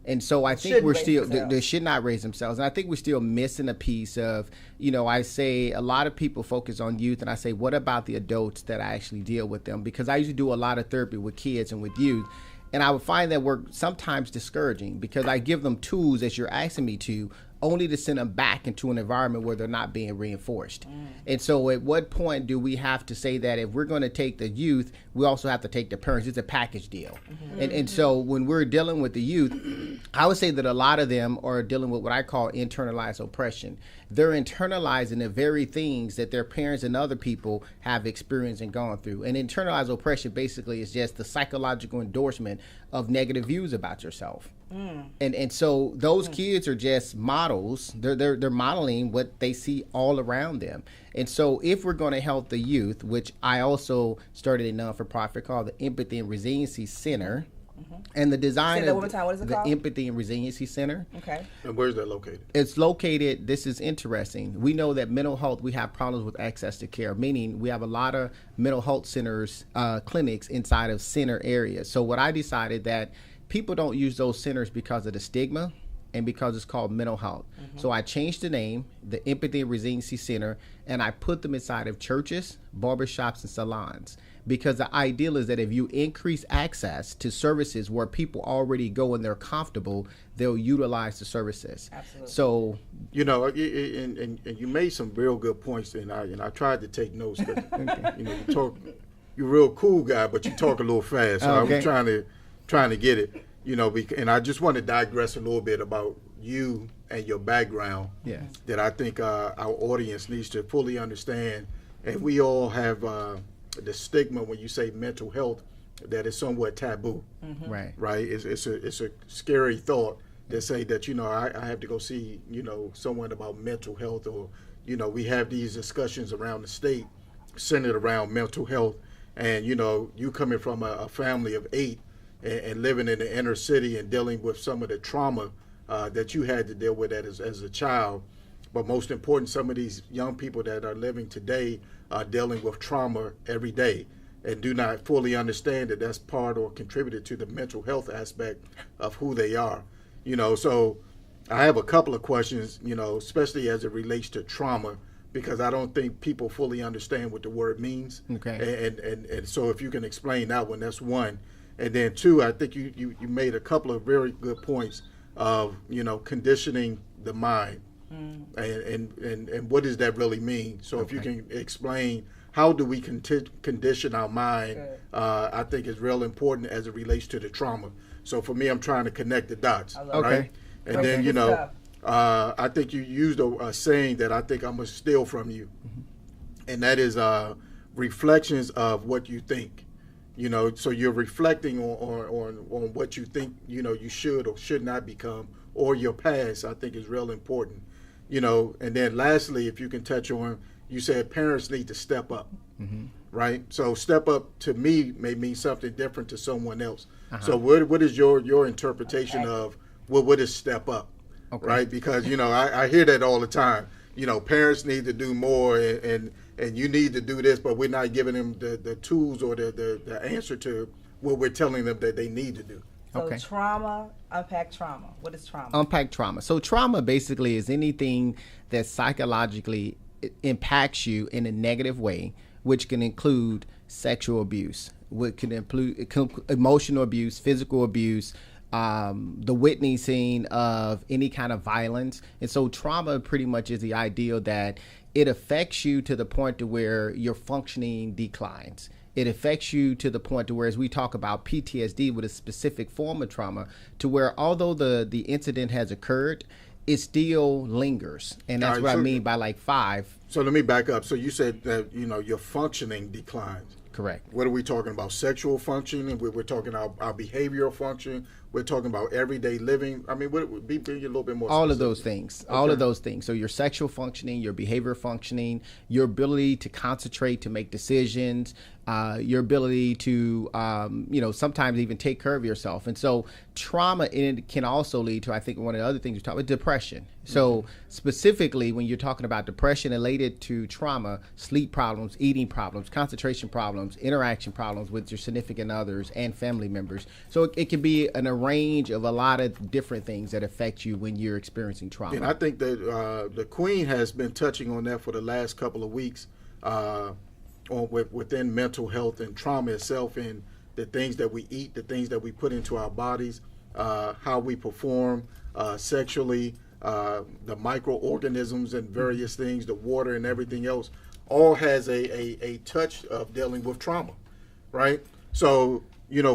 And so I think Shouldn't we're raise still, themselves. they should not raise themselves. And I think we're still missing a piece of, I say a lot of people focus on youth, and I say, what about the adults that I actually deal with them? Because I usually do a lot of therapy with kids and with youth. And I would find that work sometimes discouraging because I give them tools as you're asking me to, only to send them back into an environment where they're not being reinforced. And so at what point do we have to say that if we're going to take the youth, we also have to take the parents? It's a package deal. And so when we're dealing with the youth, I would say that a lot of them are dealing with what I call internalized oppression. They're internalizing the very things that their parents and other people have experienced and gone through. And internalized oppression basically is just the psychological endorsement of negative views about yourself. And so those kids are just models. They're modeling what they see all around them. And so if we're going to help the youth, which I also started a non-for-profit called the Empathy and Resiliency Center, and the design Say that of one more time. What is it the called? Empathy and Resiliency Center. Okay. And where's that located? It's located, this is interesting. We know that mental health, we have problems with access to care, meaning we have a lot of mental health centers, clinics inside of center areas. So what I decided that people don't use those centers because of the stigma and because it's called mental health. So I changed the name, the Empathy and Resiliency Center, and I put them inside of churches, barbershops, and salons. Because the ideal is that if you increase access to services where people already go and they're comfortable, they'll utilize the services. Absolutely. So, And you made some real good points, and I tried to take notes. 'Cause, you talk, you're a real cool guy, but you talk a little fast. So Okay. I was trying to get it. And I just want to digress a little bit about you and your background. Yes. That I think our audience needs to fully understand, and we all have the stigma when you say mental health that is somewhat taboo. right. Right? It's a scary thought to say that I have to go see someone about mental health, or we have these discussions around the state centered around mental health, and you coming from a family of 8 and living in the inner city and dealing with some of the trauma that you had to deal with as a child. But most important, some of these young people that are living today are dealing with trauma every day and do not fully understand that that's part or contributed to the mental health aspect of who they are. So I have a couple of questions, especially as it relates to trauma, because I don't think people fully understand what the word means. Okay. And so if you can explain that one, that's one. And then two, I think you made a couple of very good points of, conditioning the mind. And what does that really mean? So if you can explain, how do we condition our mind, I think is real important as it relates to the trauma. So for me, I'm trying to connect the dots, right? Okay. And Great then, stuff. I think you used a saying that I think I'm going to steal from you. And that is reflections of what you think. So you're reflecting on what you think, you should or should not become, or your past, I think is real important. And then lastly, if you can touch on, you said parents need to step up, right? So step up to me may mean something different to someone else. So what is your interpretation of what is step up, right? Because, I hear that all the time. Parents need to do more and you need to do this, but we're not giving them the tools or the answer to what we're telling them that they need to do. So Okay. trauma, unpack trauma. What is trauma? Unpack trauma. So trauma basically is anything that psychologically impacts you in a negative way, which can include sexual abuse, which can include emotional abuse, physical abuse, the witnessing of any kind of violence. And so trauma pretty much is the ideal that it affects you to the point to where your functioning declines. It affects you to the point to where, as we talk about PTSD with a specific form of trauma, to where although the incident has occurred, it still lingers. And that's All right, what I so- mean by like 5. So let me back up. So you said that, your functioning declines. Correct. What are we talking about? Sexual functioning? We're talking about our behavioral function. We're talking about everyday living. I mean, be a little bit more All of specific. those things. All of those things. So your sexual functioning, your behavior functioning, your ability to concentrate, to make decisions, your ability to, sometimes even take care of yourself. And so trauma it can also lead to, I think one of the other things we talk about, depression. So specifically when you're talking about depression related to trauma, sleep problems, eating problems, concentration problems, interaction problems with your significant others and family members. So it can be an array range of a lot of different things that affect you when you're experiencing trauma. And I think that the Queen has been touching on that for the last couple of weeks within mental health and trauma itself, and the things that we eat, the things that we put into our bodies, how we perform sexually, the microorganisms and various things, the water and everything else, all has a touch of dealing with trauma, right? So,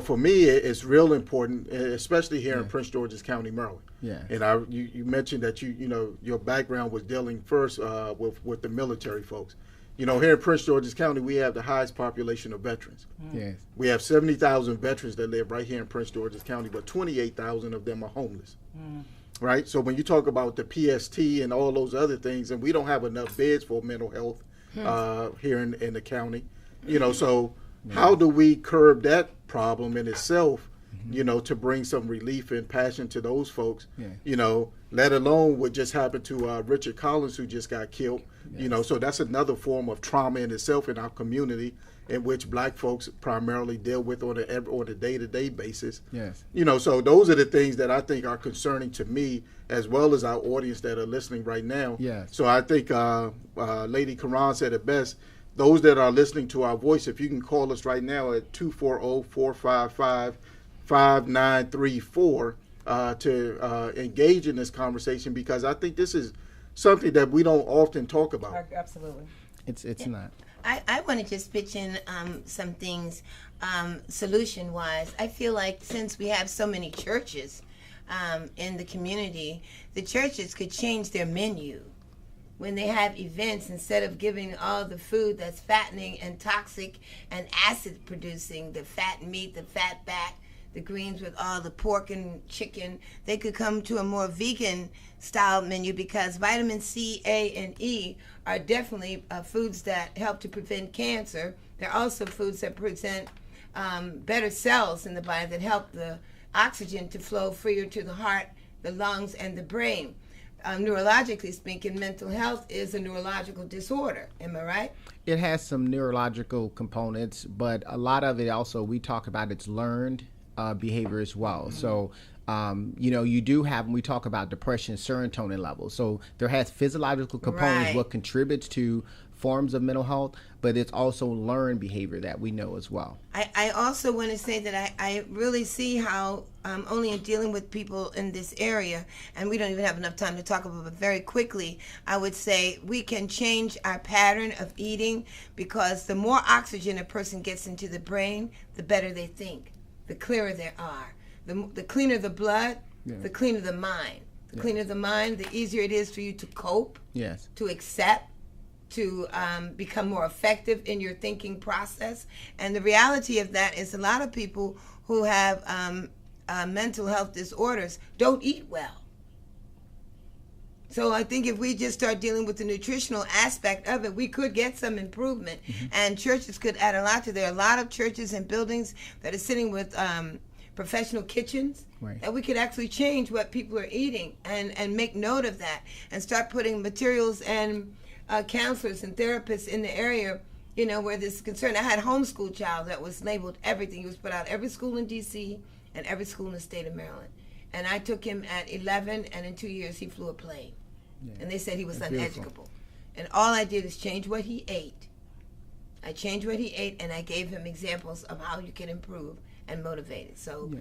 for me, it's real important, especially here in Prince George's County, Maryland. Yeah. And you mentioned that your background was dealing first with the military folks. Here in Prince George's County, we have the highest population of veterans. Yes. We have 70,000 veterans that live right here in Prince George's County, but 28,000 of them are homeless. Right? So when you talk about the PST and all those other things, and we don't have enough beds for mental health here in the county, so how do we curb that problem in itself, to bring some relief and passion to those folks, let alone what just happened to Richard Collins, who just got killed, so that's another form of trauma in itself in our community, in which black folks primarily deal with on a day-to-day basis. Yes. So those are the things that I think are concerning to me, as well as our audience that are listening right now. Yes. So I think Lady Karan said it best. Those that are listening to our voice, if you can call us right now at 240-455-5934 to engage in this conversation, because I think this is something that we don't often talk about. Absolutely. It's not. I want to just pitch in some things solution-wise. I feel like since we have so many churches in the community, the churches could change their menu. When they have events, instead of giving all the food that's fattening and toxic and acid producing, the fat meat, the fat back, the greens with all the pork and chicken, they could come to a more vegan style menu, because vitamin C, A, and E are definitely foods that help to prevent cancer. They're also foods that present better cells in the body that help the oxygen to flow freer to the heart, the lungs, and the brain. Neurologically speaking, mental health is a neurological disorder. Am I right? It has some neurological components, but a lot of it also, we talk about it's learned behavior as well. So, you do have, when we talk about depression, serotonin levels. So there has physiological components, Right. what contributes to forms of mental health, but it's also learned behavior that we know as well. I also want to say that I really see how only in dealing with people in this area, and we don't even have enough time to talk about it, but very quickly, I would say we can change our pattern of eating, because the more oxygen a person gets into the brain, the better they think, the clearer they are. The cleaner the blood, the cleaner the mind. The cleaner the mind, the easier it is for you to cope, Yes. to accept, to become more effective in your thinking process. And the reality of that is a lot of people who have mental health disorders don't eat well. So I think if we just start dealing with the nutritional aspect of it, we could get some improvement. And churches could add a lot to there. A lot of churches and buildings that are sitting with professional kitchens, Right. that we could actually change what people are eating and make note of that, and start putting materials and counselors and therapists in the area, where this is concerned. I had a homeschool child that was labeled everything. He was put out every school in D.C. and every school in the state of Maryland. And I took him at 11, and in 2 years he flew a plane. And they said he was That's uneducable. beautiful. And all I did is change what he ate. I changed what he ate, and I gave him examples of how you can improve and motivate it. So,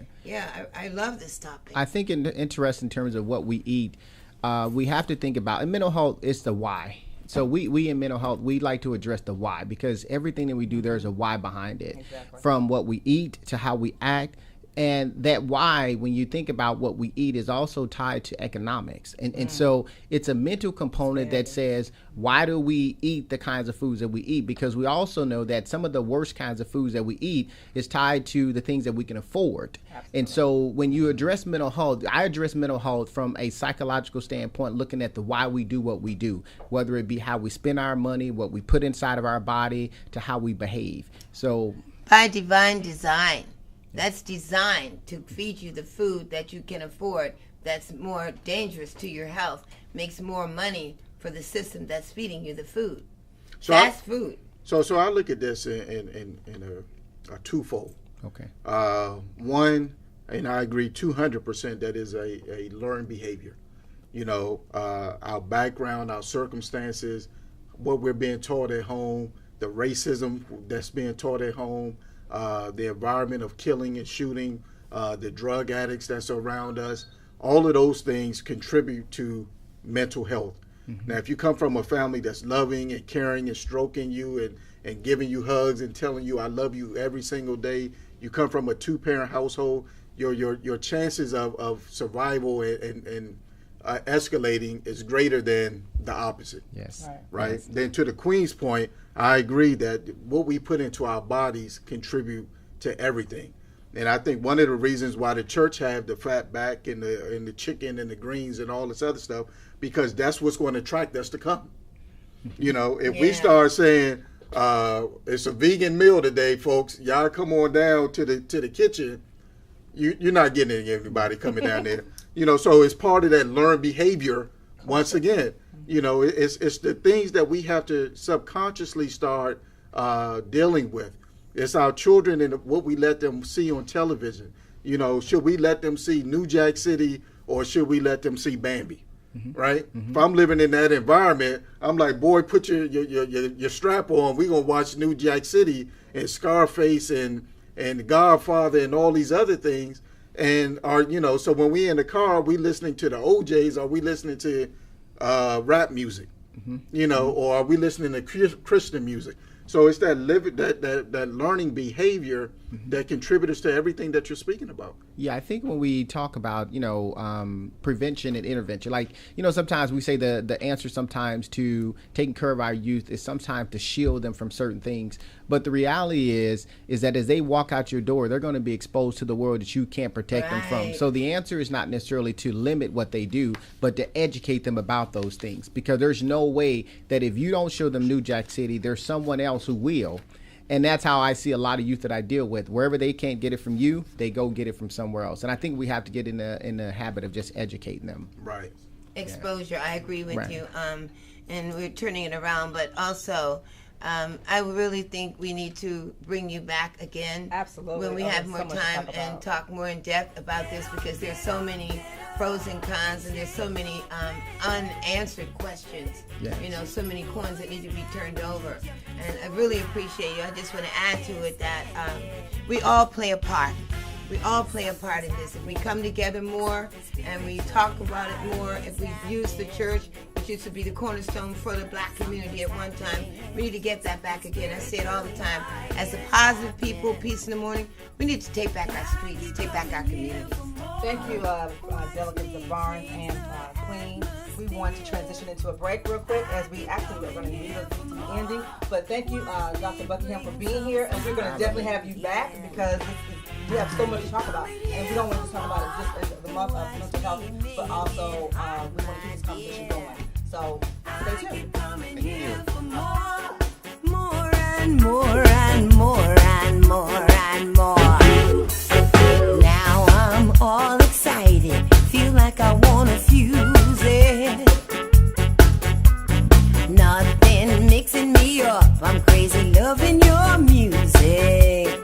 I love this topic. I think interesting in terms of what we eat, we have to think about, in mental health, it's the why. So we in mental health, we like to address the why, because everything that we do, there's a why behind it. Exactly. From what we eat to how we act. And that why, when you think about what we eat, is also tied to economics. And so it's a mental component that says, why do we eat the kinds of foods that we eat? Because we also know that some of the worst kinds of foods that we eat is tied to the things that we can afford. Absolutely. And so when you address mental health, I address mental health from a psychological standpoint, looking at the why we do what we do, whether it be how we spend our money, what we put inside of our body, to how we behave. So By divine design. That's designed to feed you the food that you can afford, that's more dangerous to your health, makes more money for the system that's feeding you the food. So Fast food. So I look at this in a twofold. okay. One, and I agree 200% that is a learned behavior. Our background, our circumstances, what we're being taught at home, the racism that's being taught at home, the environment of killing and shooting, the drug addicts that's around us, all of those things contribute to mental health. Mm-hmm. Now, if you come from a family that's loving and caring and stroking you and giving you hugs and telling you I love you every single day, you come from a 2-parent household, your chances of survival and escalating is greater than the opposite. Yes. Right. Yes. Then to the Queen's point, I agree that what we put into our bodies contribute to everything. And I think one of the reasons why the church have the fat back and the chicken and the greens and all this other stuff, because that's what's going to attract us to come. If we start saying it's a vegan meal today, folks, y'all come on down to the kitchen, you're not getting anybody coming down there. So it's part of that learned behavior. Once again, it's the things that we have to subconsciously start dealing with. It's our children and what we let them see on television. Should we let them see New Jack City or should we let them see Bambi? Mm-hmm. Right? Mm-hmm. If I'm living in that environment, I'm like, boy, put your strap on. We're gonna watch New Jack City and Scarface and Godfather and all these other things. And so when we in the car, we listening to the OJs, or we listening to rap music, mm-hmm. Or are we listening to Christian music? So it's that that learning behavior mm-hmm. that contributes to everything that you're speaking about. Yeah, I think when we talk about, prevention and intervention, like, sometimes we say the answer sometimes to taking care of our youth is sometimes to shield them from certain things. But the reality is that as they walk out your door, they're going to be exposed to the world that you can't protect them from. So the answer is not necessarily to limit what they do, but to educate them about those things. Because there's no way that if you don't show them New Jack City, there's someone else who will. And that's how I see a lot of youth that I deal with. Wherever they can't get it from you, they go get it from somewhere else. And I think we have to get in the habit of just educating them. Right. Exposure, I agree with Right. you. And we're turning it around, but also I really think we need to bring you back again. Absolutely. When we have more so much to time talk and about. talk more in depth about this, because there's so many pros and cons and there's so many unanswered questions. Yes. So many coins that need to be turned over. And I really appreciate you. I just want to add to it that we all play a part. We all play a part in this. If we come together more and we talk about it more, if we use the church, which used to be the cornerstone for the black community at one time, we need to get that back again. I say it all the time. As a positive people, peace in the morning, we need to take back our streets, take back our communities. Thank you, delegates of Barnes and Queen. We want to transition into a break real quick as we actually are going to lead us to the ending. But thank you, Dr. Buckingham, for being here. And we're going to definitely have you back because we have so much to talk about. And we don't want to talk about it just in the month of mental health, but also we want to keep this conversation going. So stay tuned. Thank you. More and more and more and more and more. Now I'm all excited. Feel like I wanna fuse it. Nothing mixing me up. I'm crazy loving your music.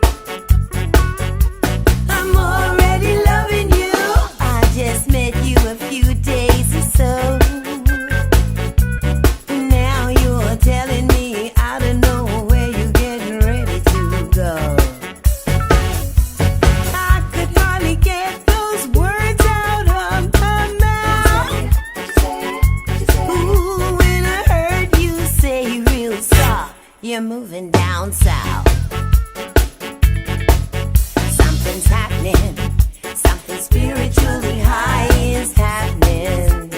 I'm already loving you. I just met you a few days or so. Now you're telling me out of nowhere you're getting ready to go. I could hardly get those words out of my mouth. Ooh, when I heard you say real soft, you're moving down south. Something's happening. Something spiritually high is happening.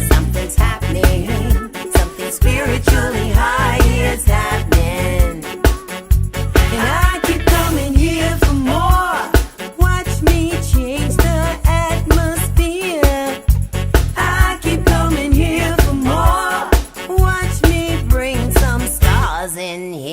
Something's happening. Something spiritually high is happening. And I keep coming here for more. Watch me change the atmosphere. I keep coming here for more. Watch me bring some stars in here.